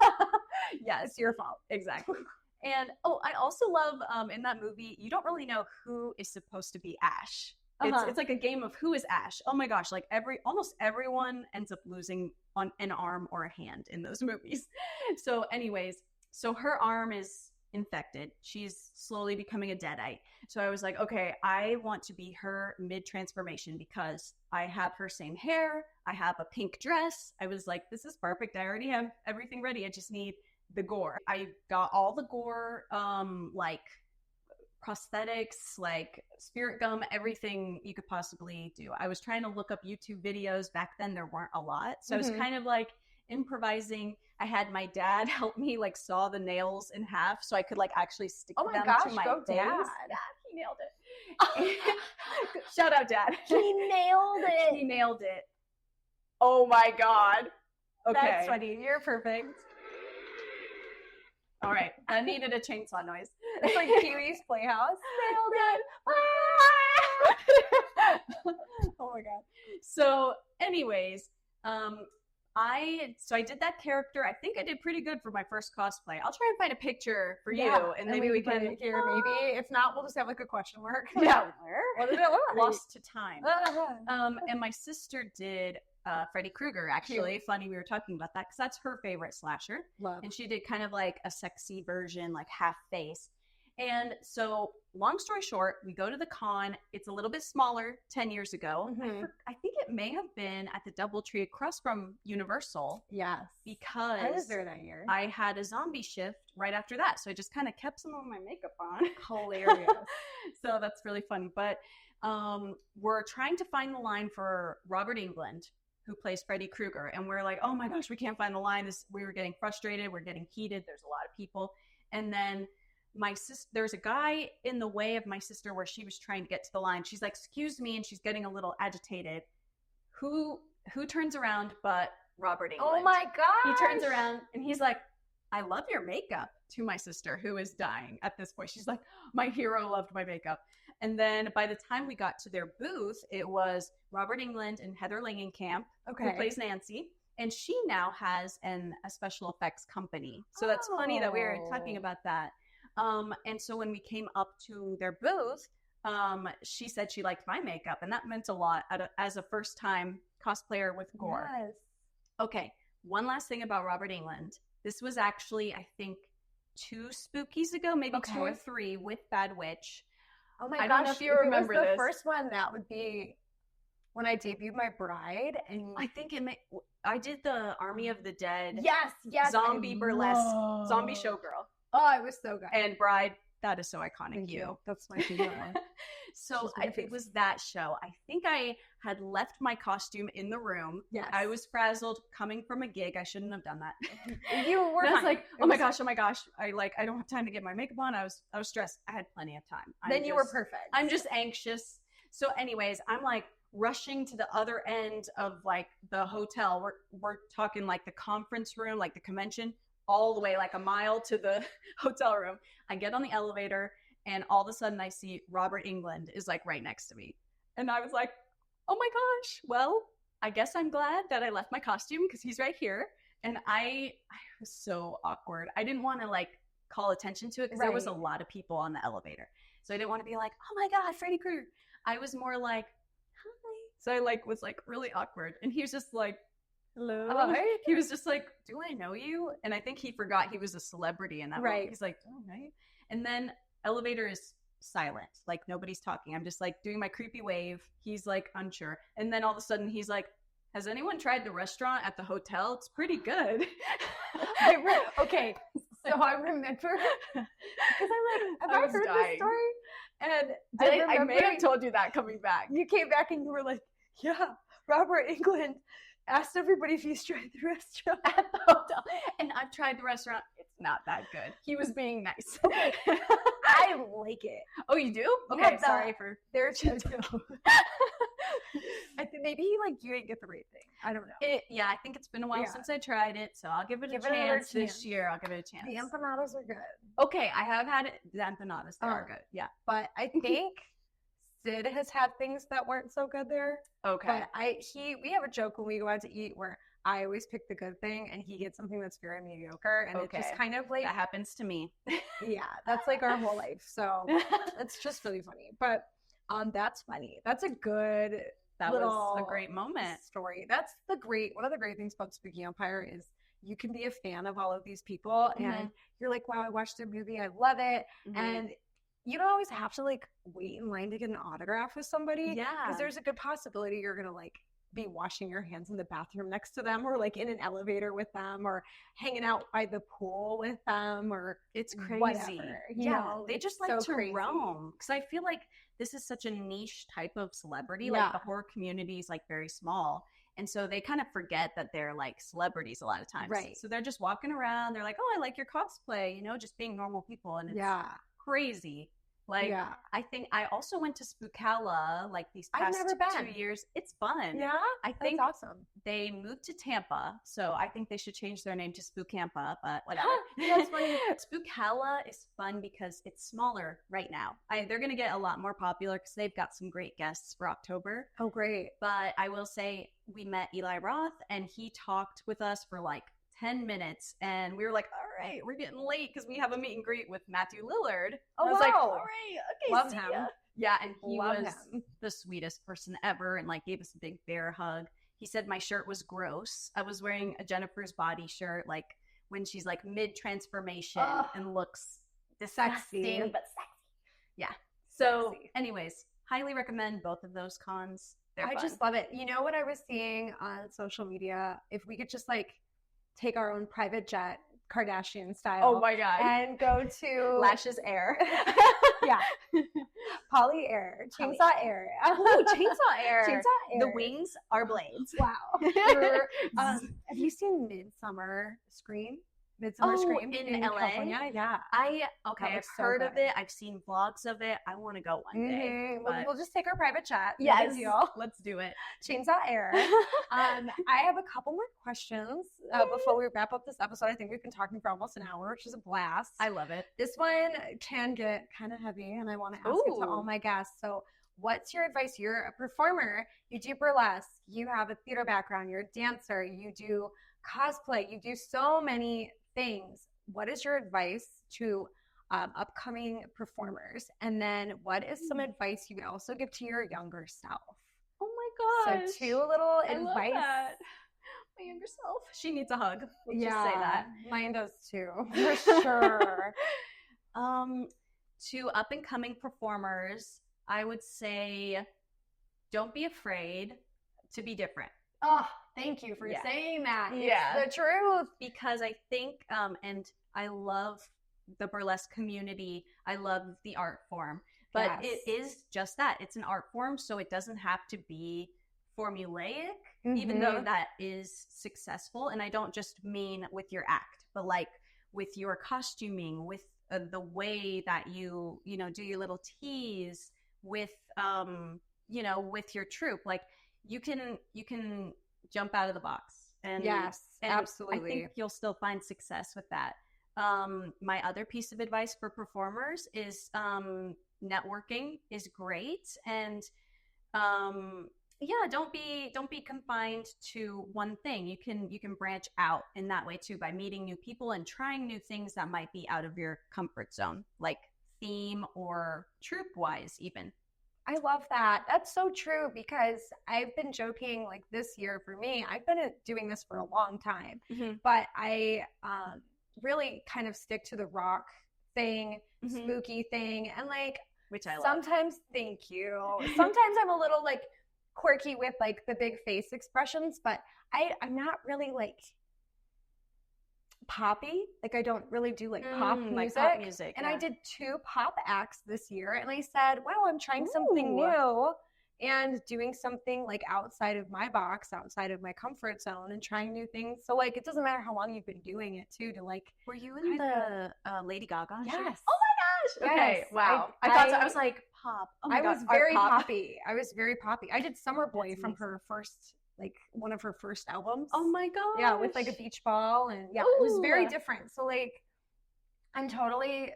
Yes, it's your fault. Exactly. And I also love in that movie, you don't really know who is supposed to be Ash. It's like a game of who is Ash. Oh my gosh, like almost everyone ends up losing on an arm or a hand in those movies. So anyways, so her arm is infected. She's slowly becoming a deadite. So I was like, okay, I want to be her mid-transformation because I have her same hair. I have a pink dress. I was like, this is perfect. I already have everything ready. I just need the gore. I got all the gore, like prosthetics, like spirit gum, everything you could possibly do. I was trying to look up YouTube videos. Back then there weren't a lot. So I was kind of like improvising. I had my dad help me like saw the nails in half so I could like actually stick them to my face. Dad. Yeah, he nailed it. Shout out, Dad. He nailed it. He nailed it. Oh my God. Okay. That's funny. You're perfect. All right. I needed a chainsaw noise. It's like Pee-wee's Playhouse. Nailed it. Oh my God. So anyways, I did that character. I think I did pretty good for my first cosplay. I'll try and find a picture for you, and maybe we can here. Maybe if not, we'll just have like a question mark. Yeah. What did it look like? Lost to time. And my sister did Freddy Krueger. Actually, Cute. Funny we were talking about that because that's her favorite slasher. Love. And she did kind of like a sexy version, like half face. And so, long story short, we go to the con. It's a little bit smaller 10 years ago. I think it may have been at the Doubletree across from Universal. Yes. Because I was there that year. I had a zombie shift right after that. So I just kind of kept some of my makeup on. Hilarious. So that's really funny. But we're trying to find the line for Robert Englund, who plays Freddy Krueger. And we're like, oh my gosh, we can't find the line. We were getting frustrated. We're getting heated. There's a lot of people. And then my sister, there's a guy in the way of my sister where she was trying to get to the line. She's like, excuse me. And she's getting a little agitated. Who turns around but Robert Englund? Oh my God. He turns around and he's like, I love your makeup, to my sister who is dying at this point. She's like, my hero loved my makeup. And then by the time we got to their booth, it was Robert Englund and Heather Langenkamp, who plays Nancy. And she now has a special effects company. So that's funny that we were talking about that. And so when we came up to their booth, she said she liked my makeup, and that meant a lot as a first-time cosplayer with gore. Yes. Okay, one last thing about Robert Englund. This was actually, I think, 2 spookies ago, maybe 2 or 3 with Bad Witch. Oh my gosh, I don't know if you remember it was this. The first one, that would be when I debuted my bride, and I think I did the Army of the Dead. Yes, Zombie burlesque, zombie showgirl. Oh, it was so good. And Bride, that is so iconic. Thank you. That's my favorite one. So it was that show. I think I had left my costume in the room. Yes. I was frazzled coming from a gig. I shouldn't have done that. You were I was like, oh my gosh. I don't have time to get my makeup on. I was stressed. I had plenty of time. Then you were perfect. I'm just anxious. So anyways, I'm like rushing to the other end of like the hotel. We're talking like the conference room, like the convention, all the way like a mile to the hotel room. I get on the elevator and all of a sudden I see Robert Englund is like right next to me. And I was like, oh my gosh, well, I guess I'm glad that I left my costume because he's right here. And I was so awkward. I didn't want to like call attention to it because there was a lot of people on the elevator. So I didn't want to be like, oh my God, Freddy Krueger. I was more like, hi. So I like was like really awkward. And he was just like, hello. He was just like, do I know you? And I think he forgot he was a celebrity in that moment. He's like, oh, right. And then elevator is silent. Like nobody's talking. I'm just like doing my creepy wave. He's like unsure. And then all of a sudden he's like, has anyone tried the restaurant at the hotel? It's pretty good. Okay. So I remember, because I'm like, have I heard this story? And I may have told you that coming back. You came back and you were like, yeah, Robert Englund asked everybody if he's tried the restaurant at the hotel. And I've tried the restaurant. It's not that good. He was being nice. I like it. Oh, you do? Okay, sorry for... There's I think maybe like you didn't get the right thing. I don't know. I think it's been a while since I tried it, so I'll give it a chance this year. I'll give it a chance. The empanadas are good. Okay, I have had it. The empanadas are good. Yeah. But I think Sid has had things that weren't so good there. Okay. But we have a joke when we go out to eat where I always pick the good thing and he gets something that's very mediocre, and it's just kind of like that happens to me. Yeah, that's like our whole life. So it's just really funny. But That's funny. That's a good That little was a great moment. story. That's one of the great things about Spooky Empire is you can be a fan of all of these people and you're like, wow, I watched their movie. I love it. And you don't always have to like wait in line to get an autograph with somebody. Yeah. Because there's a good possibility you're going to like be washing your hands in the bathroom next to them or like in an elevator with them or hanging out by the pool with them or it's crazy. Whatever, you know, they just like to roam because I feel like this is such a niche type of celebrity. Like the horror community is like very small. And so they kind of forget that they're like celebrities a lot of times. Right. So they're just walking around. They're like, oh, I like your cosplay, you know, just being normal people. And it's crazy. Like, I think I also went to Spookala like these past 2 years. It's fun. Yeah, I think that's awesome. They moved to Tampa, so I think they should change their name to Spookhampa, but whatever. That's funny. Spookala is fun because it's smaller right now. They're going to get a lot more popular because they've got some great guests for October. Oh, great. But I will say we met Eli Roth, and he talked with us for like 10 minutes, and we were like, all right, we're getting late because we have a meet and greet with Matthew Lillard. Oh, I was wow. like, all right, okay, love see him. ya. Yeah, and he was the sweetest person ever and like gave us a big bear hug. He said my shirt was gross. I was wearing a Jennifer's Body shirt, like when she's like mid-transformation and looks disgusting, but sexy. Yeah. So anyways, highly recommend both of those cons. They're fun. Just love it. You know what I was seeing on social media? If we could just like take our own private jet, Kardashian style. Oh my God. And go to Lashes Air. Yeah. Polly Air. Chainsaw Air. Oh, Chainsaw Air. Chainsaw Air. The wings are blades. Wow. Have you seen Midsummer Scream? Scream in LA? California? Yeah. I've heard of it. I've seen vlogs of it. I want to go one day. We'll just take our private chat. Yes. Let's do it. Chainsaw Air. I have a couple more questions before we wrap up this episode. I think we've been talking for almost an hour, which is a blast. I love it. This one can get kind of heavy, and I want to ask it to all my guests. So what's your advice? You're a performer. You do burlesque. You have a theater background. You're a dancer. You do cosplay. You do so many things. What is your advice to upcoming performers? And then what is some advice you could also give to your younger self? Oh my gosh. So two little advice. My younger self. She needs a hug. Let's just say that. Mine does too, for sure. To up and coming performers, I would say don't be afraid to be different. Oh, thank you for saying that. It's the truth. Because I think, and I love the burlesque community. I love the art form. But it is just that. It's an art form, so it doesn't have to be formulaic, even though that is successful. And I don't just mean with your act, but like with your costuming, with the way that you do your little tease, with, with your troupe. Like, you can jump out of the box, and absolutely. I think you'll still find success with that. My other piece of advice for performers is networking is great, and don't be confined to one thing. You can branch out in that way too, by meeting new people and trying new things that might be out of your comfort zone, like theme or troupe wise even. I love that. That's so true, because I've been joking, like this year for me, I've been doing this for a long time, but I really kind of stick to the rock thing, spooky thing, and like, which I love. Sometimes, thank you. Sometimes I'm a little like quirky with like the big face expressions, but I'm not really like poppy. Like, I don't really do like pop music. And I did 2 pop acts this year, and I said, wow, I'm trying something new and doing something like outside of my box, outside of my comfort zone, and trying new things. So like, it doesn't matter how long you've been doing it too, to like. Were you in the Lady Gaga? Yes. Oh my gosh. Okay. Yes. Wow. I was like, pop. Oh my God. Was very poppy. I was very poppy. I did Summer Boy from her first, like one of her first albums. Oh my gosh. Yeah, with like a beach ball, and it was very different. So like, I'm totally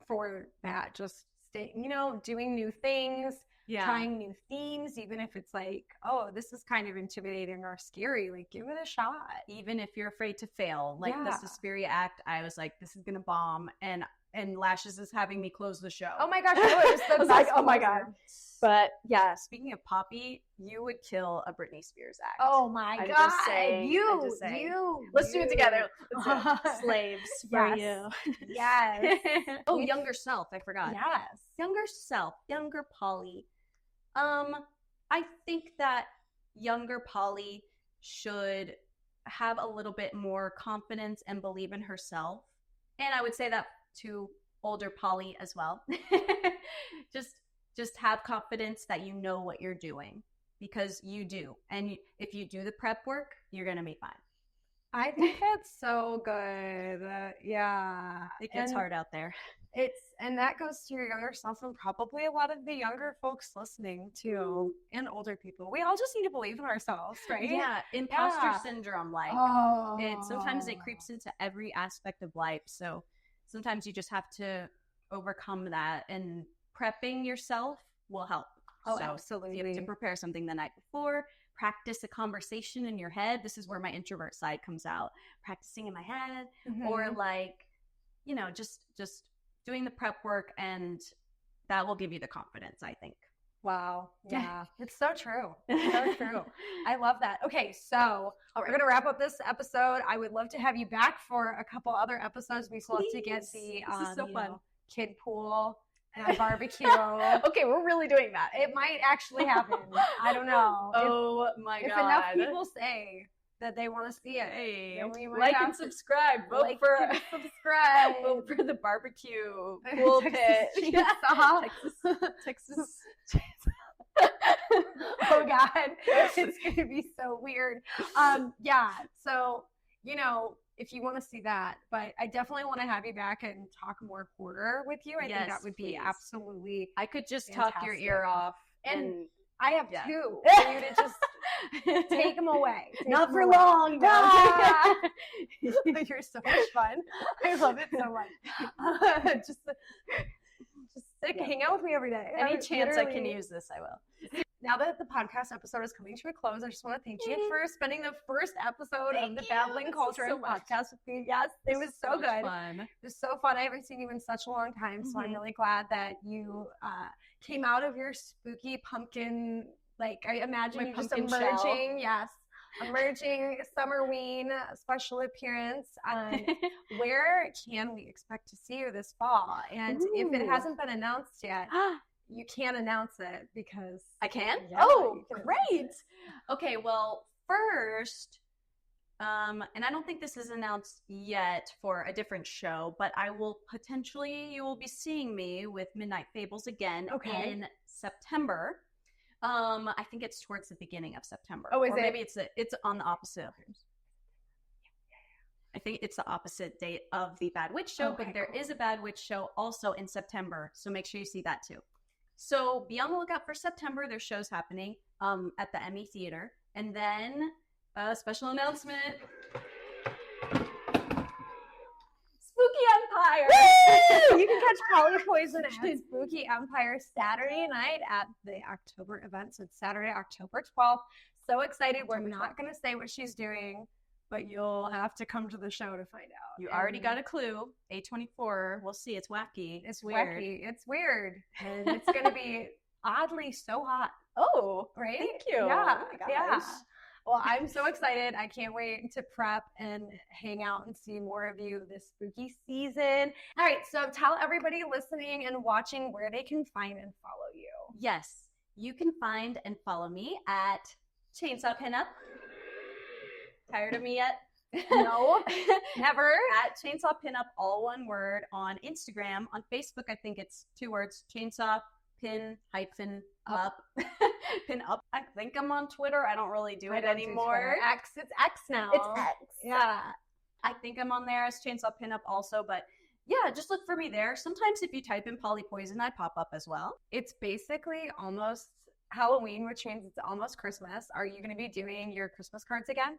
for that. Just doing new things, trying new themes, even if it's like, oh, this is kind of intimidating or scary, like give it a shot. Even if you're afraid to fail, like the Suspiria act, I was like, this is gonna bomb, and and Lashes is having me close the show. Oh my gosh, it was the I was like, best oh my closer. God. But Yeah, speaking of Poppy, you would kill a Britney Spears act. Oh my I'm God. just saying, You, I'm just saying. you. let's do it together. Let's do it. Slaves for Yes. you. Yes. Oh, younger self. I forgot. Yes. Younger self, younger Polly. I think that younger Polly should have a little bit more confidence and believe in herself. And I would say that to older Polly as well. just have confidence that you know what you're doing, because you do. And if you do the prep work, you're going to be fine. I think that's so good. Yeah. It gets hard out there. And that goes to your younger self and probably a lot of the younger folks listening too, and older people. We all just need to believe in ourselves, right? Yeah, imposter syndrome, like sometimes it creeps into every aspect of life. So sometimes you just have to overcome that, and prepping yourself will help. Oh, So absolutely. you have to prepare something the night before, practice a conversation in your head. This is where my introvert side comes out. Practicing in my head, or like, just doing the prep work, and that will give you the confidence, I think. Wow. Yeah. It's so true. It's so true. I love that. Okay, so we're going to wrap up this episode. I would love to have you back for a couple other episodes. We still have to get the This is so fun. kid pool and barbecue. Okay, we're really doing that. It might actually happen. I don't know. Oh my If God. enough people say that they want to see it, Hey, then we might like have and to subscribe. Vote like for and subscribe. vote for the barbecue pool pit. Chainsaw. Texas. Oh God, it's gonna be so weird. Yeah. So if you want to see that, but I definitely want to have you back and talk more quarter with you. I think that Yes, would be please. absolutely. I could just talk your ear Fantastic. off, and I have Yeah. two for you to just take them away. Take Not them for away. long. Ah! You're so much fun. I love it so much. Just hang out with me every day. any I chance I can literally- use this, I will. Now that the podcast episode is coming to a close, I just want to thank you for spending the first episode of the Babbling Culture so much. podcast with me. Yes, it was so much good. fun. It was so fun. I haven't seen you in such a long time, so I'm really glad that you came out of your spooky pumpkin. Like I imagine My you just pumpkin emerging. Yes, emerging Summerween special appearance. Where can we expect to see you this fall? And if it Ooh. hasn't been announced yet, you can't announce it because I can? Yeah, Oh, you can great. Okay, well, first, and I don't think this is announced yet for a different show, but you will be seeing me with Midnight Fables again in September. I think it's towards the beginning of September. Oh, is or it? maybe it's on the opposite. I think it's the opposite date of the Bad Witch show, Okay, but there cool. is a Bad Witch show also in September, so make sure you see that too. So be on the lookout for September. There's shows happening at the Emmy Theater. And then a special announcement. Spooky Empire! You can catch Polly Poison at Spooky Empire Saturday night at the October event. So it's Saturday, October 12th. So excited. We're not going to say what she's doing, but you'll have to come to the show to find out. You already got a clue. A24. We'll see. It's wacky. It's weird. wacky. It's weird. And it's going to be oddly so hot, Oh, right? thank you. Yeah. Oh my gosh. Yeah. Well, I'm so excited. I can't wait to prep and hang out and see more of you this spooky season. All right. So tell everybody listening and watching where they can find and follow you. Yes. You can find and follow me at Chainsaw Pinup. Tired of me yet? No, never. At Chainsaw Pinup, all one word, on Instagram. On Facebook, I think it's 2 words, Chainsaw Pin hyphen up. Pin up. I think I'm on Twitter. I don't really do it anymore. X, it's X now. It's X. Yeah. I think I'm on there as Chainsaw Pinup also, but yeah, just look for me there. Sometimes if you type in Polly Poison, I pop up as well. It's basically almost Halloween, which means it's almost Christmas. Are you going to be doing your Christmas cards again?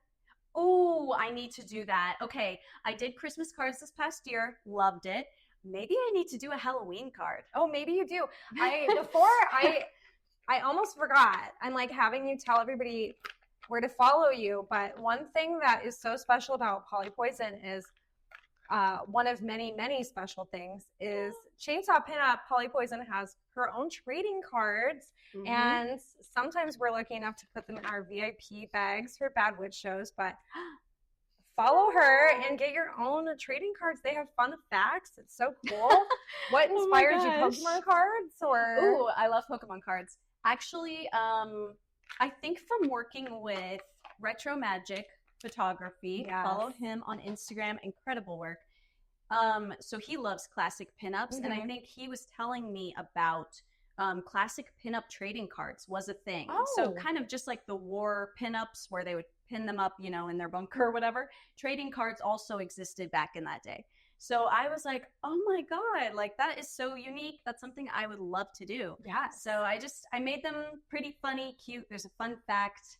Oh, I need to do that. Okay, I did Christmas cards this past year. Loved it. Maybe I need to do a Halloween card. Oh, maybe you do. I almost forgot. I'm like having you tell everybody where to follow you. But one thing that is so special about Polly Poison is one of many, many special things is Chainsaw Pinup. Polly Poison has her own trading cards, and sometimes we're lucky enough to put them in our VIP bags for Bad Witch shows, but follow her and get your own trading cards. They have fun facts. It's so cool. What inspired you? Pokemon cards or? Ooh, I love Pokemon cards. Actually, I think from working with Retro Magic Photography, follow him on Instagram, incredible work. So he loves classic pinups, and I think he was telling me about classic pinup trading cards was a thing. So kind of just like the war pinups where they would pin them up, you know, in their bunker or whatever. Trading cards also existed back in that day. So I was like, oh my God, like that is so unique. That's something I would love to do. Yeah. So I made them pretty funny, cute. There's a fun fact.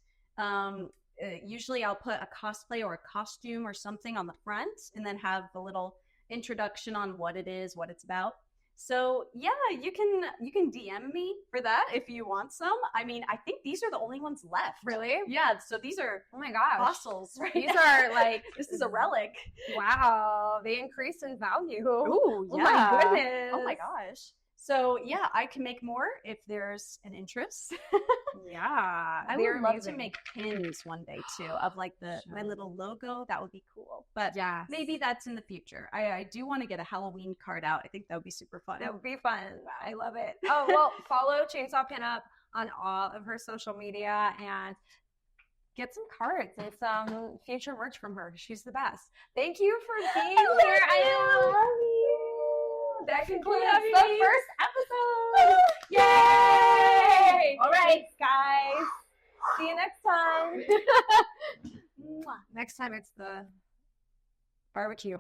Usually I'll put a cosplay or a costume or something on the front and then have a little introduction on what it is, what it's about. So yeah, you can DM me for that if you want some. I mean, I think these are the only ones left. Really? Yeah. So these are, oh my gosh, fossils. Right? These are like, this is a relic. Wow, they increase in value. Ooh, yeah. Oh my goodness. Oh my gosh. So yeah, I can make more if there's an interest. Yeah, I would love to make pins one day too of like my little logo. That would be cool. But yeah, maybe that's in the future. I do want to get a Halloween card out. I think that would be super fun. That would be fun. I love it. Oh, well, follow Chainsaw Pinup on all of her social media and get some cards and some future merch from her. She's the best. Thank you for being here. I love you. That concludes the first episode. Yay! All right, guys. See you next time. Next time it's the barbecue.